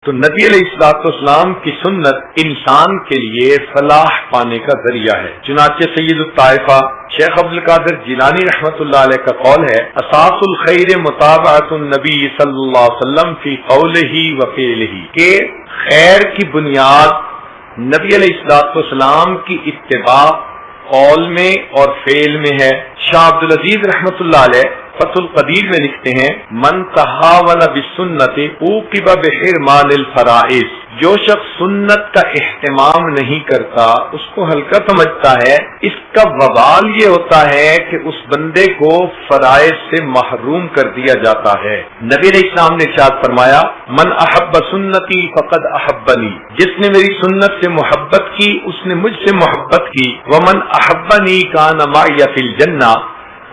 تو نبی علیہ الصلوۃ والسلام کی سنت انسان کے لیے فلاح پانے کا ذریعہ ہے۔ چنانچہ سید الطائفہ شیخ عبد القادر جیلانی رحمۃ اللہ علیہ کا قول ہے، اساس الخیر متابعۃ النبی صلی اللہ علیہ وسلم فی قولہ و فعلہ، کہ خیر کی بنیاد نبی علیہ الصلوۃ والسلام کی اتباع قول میں اور فعل میں ہے۔ شاہ عبد العزیز رحمۃ اللہ علیہ فتح القدیر میں لکھتے ہیں، من تحاول بالسنت عوقب بحرمان الفرائض، جو شخص سنت کا اہتمام نہیں کرتا، اس کو ہلکا سمجھتا ہے، اس کا وبال یہ ہوتا ہے کہ اس بندے کو فرائض سے محروم کر دیا جاتا ہے۔ نبی علیہ السلام نے ارشاد فرمایا، من احب سنتی فقد احبنی، جس نے میری سنت سے محبت کی اس نے مجھ سے محبت کی، ومن احبنی کان معی فی الجنہ،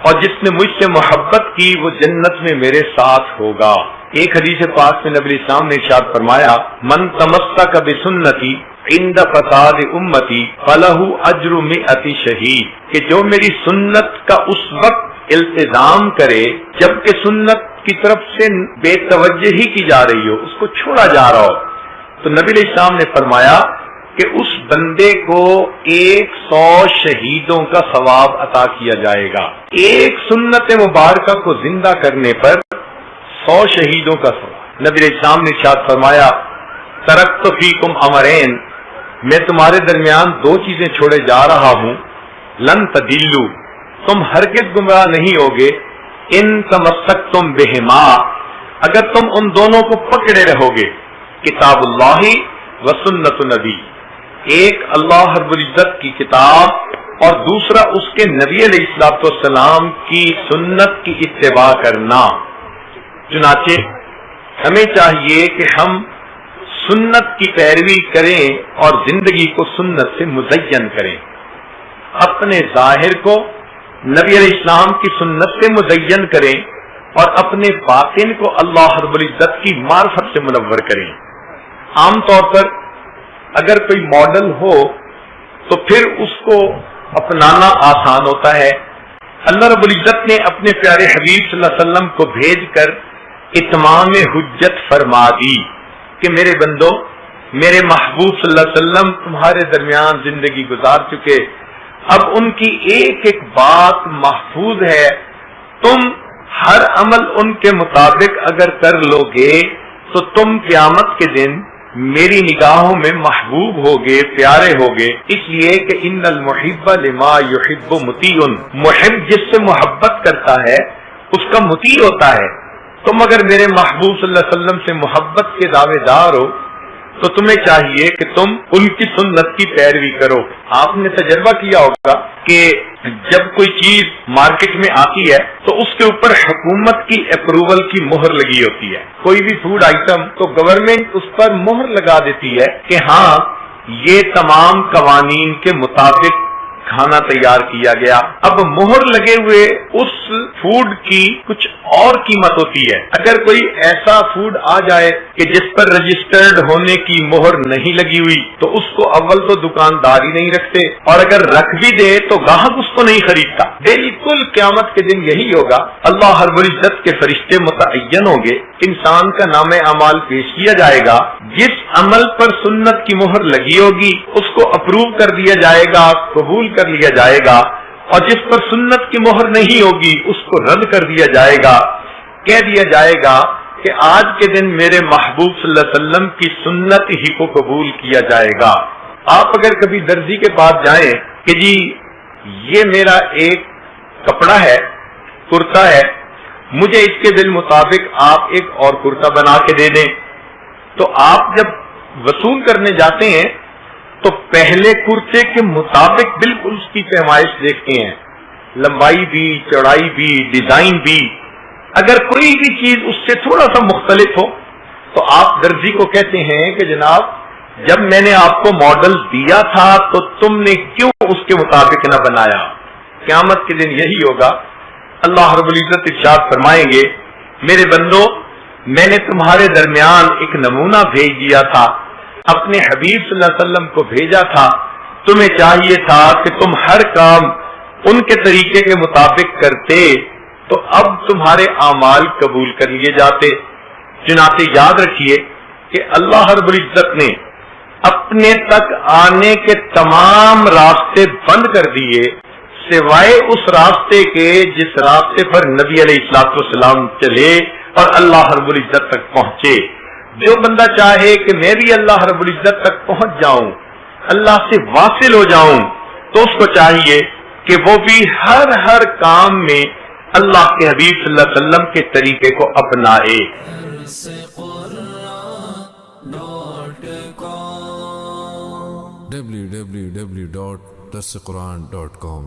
اور جس نے مجھ سے محبت کی وہ جنت میں میرے ساتھ ہوگا۔ ایک حدیث پاک میں نبی اسلام نے ارشاد فرمایا، من تمسک بسنتی عند فساد امتی فلہ اجر 100 شہید، کہ جو میری سنت کا اس وقت التزام کرے جبکہ سنت کی طرف سے بے توجہی کی جا رہی ہو، اس کو چھوڑا جا رہا ہو، تو نبی علیہ السلام نے فرمایا کہ اس بندے کو 100 شہیدوں کا ثواب عطا کیا جائے گا۔ ایک سنت مبارکہ کو زندہ کرنے پر 100 شہیدوں کا ثواب۔ نبی علیہ السلام نے ارشاد فرمایا، ترکت فیکم امرین، میں تمہارے درمیان 2 چیزیں چھوڑے جا رہا ہوں، لن تضلوا، تم ہرگز گمراہ نہیں ہوگے، ان تمسکتم بہما، اگر تم ان دونوں کو پکڑے رہو گے، کتاب اللہ و سنت نبی، ایک اللہ رب العزت کی کتاب اور دوسرا اس کے نبی علیہ الصلوۃ والسلام کی سنت کی اتباع کرنا۔ چنانچہ ہمیں چاہیے کہ ہم سنت کی پیروی کریں اور زندگی کو سنت سے مزین کریں، اپنے ظاہر کو نبی علیہ السلام کی سنت سے مزین کریں اور اپنے باطن کو اللہ رب العزت کی معرفت سے منور کریں۔ عام طور پر اگر کوئی ماڈل ہو تو پھر اس کو اپنانا آسان ہوتا ہے۔ اللہ رب العزت نے اپنے پیارے حبیب صلی اللہ علیہ وسلم کو بھیج کر اتمام حجت فرما دی کہ میرے بندو، میرے محبوب صلی اللہ علیہ وسلم تمہارے درمیان زندگی گزار چکے، اب ان کی ایک ایک بات محفوظ ہے، تم ہر عمل ان کے مطابق اگر کر لو گے تو تم قیامت کے دن میری نگاہوں میں محبوب ہوگے، پیارے ہوگے، اس لیے کہ ان المحب لما یحب مطیع، محب جس سے محبت کرتا ہے اس کا مطیع ہوتا ہے۔ تم اگر میرے محبوب صلی اللہ علیہ وسلم سے محبت کے دعوے دار ہو تو تمہیں چاہیے کہ تم ان کی سنت کی پیروی کرو۔ آپ نے تجربہ کیا ہوگا کہ جب کوئی چیز مارکیٹ میں آتی ہے تو اس کے اوپر حکومت کی اپروول کی مہر لگی ہوتی ہے، کوئی بھی فوڈ آئٹم تو گورنمنٹ اس پر مہر لگا دیتی ہے کہ ہاں یہ تمام قوانین کے مطابق کھانا تیار کیا گیا۔ اب مہر لگے ہوئے اس فوڈ کی کچھ اور قیمت ہوتی ہے، اگر کوئی ایسا فوڈ آ جائے کہ جس پر رجسٹرڈ ہونے کی مہر نہیں لگی ہوئی تو اس کو اول تو دکاندار ہی نہیں رکھتے، اور اگر رکھ بھی دے تو گاہک اس کو نہیں خریدتا۔ بالکل قیامت کے دن یہی ہوگا، اللہ رب العزت کے فرشتے متعین ہوں گے، انسان کا نام اعمال پیش کیا جائے گا، جس عمل پر سنت کی مہر لگی ہوگی اس کو اپروو کر دیا جائے گا، قبول کر لیا جائے گا، اور جس پر سنت کی مہر نہیں ہوگی اس کو رد کر دیا جائے گا، کہہ دیا جائے گا کہ آج کے دن میرے محبوب صلی اللہ علیہ وسلم کی سنت ہی کو قبول کیا جائے گا۔ آپ اگر کبھی درزی کے پاس جائیں کہ جی یہ میرا ایک کپڑا ہے، کرتا ہے، مجھے اس کے دل مطابق آپ ایک اور کرتا بنا کے دے دیں، تو آپ جب وصول کرنے جاتے ہیں تو پہلے کرتے کے مطابق بالکل اس کی پیمائش دیکھتے ہیں، لمبائی بھی، چوڑائی بھی، ڈیزائن بھی۔ اگر کوئی بھی چیز اس سے تھوڑا سا مختلف ہو تو آپ درزی کو کہتے ہیں کہ جناب جب میں نے آپ کو ماڈل دیا تھا تو تم نے کیوں اس کے مطابق نہ بنایا؟ قیامت کے دن یہی ہوگا، اللہ رب العزت ارشاد فرمائیں گے، میرے بندو میں نے تمہارے درمیان ایک نمونہ بھیج دیا تھا، اپنے حبیب صلی اللہ علیہ وسلم کو بھیجا تھا، تمہیں چاہیے تھا کہ تم ہر کام ان کے طریقے کے مطابق کرتے تو اب تمہارے اعمال قبول کر لیے جاتے۔ چنانچہ یاد رکھیے کہ اللہ رب العزت نے اپنے تک آنے کے تمام راستے بند کر دیے سوائے اس راستے کے جس راستے پر نبی علیہ الصلوۃ والسلام چلے اور اللہ رب العزت تک پہنچے. جو بندہ چاہے کہ میں بھی اللہ رب العزت تک پہنچ جاؤں، اللہ سے واصل ہو جاؤں، تو اس کو چاہیے کہ وہ بھی ہر کام میں اللہ کے حبیب صلی اللہ علیہ وسلم کے طریقے کو اپنائے. www.darsequran.com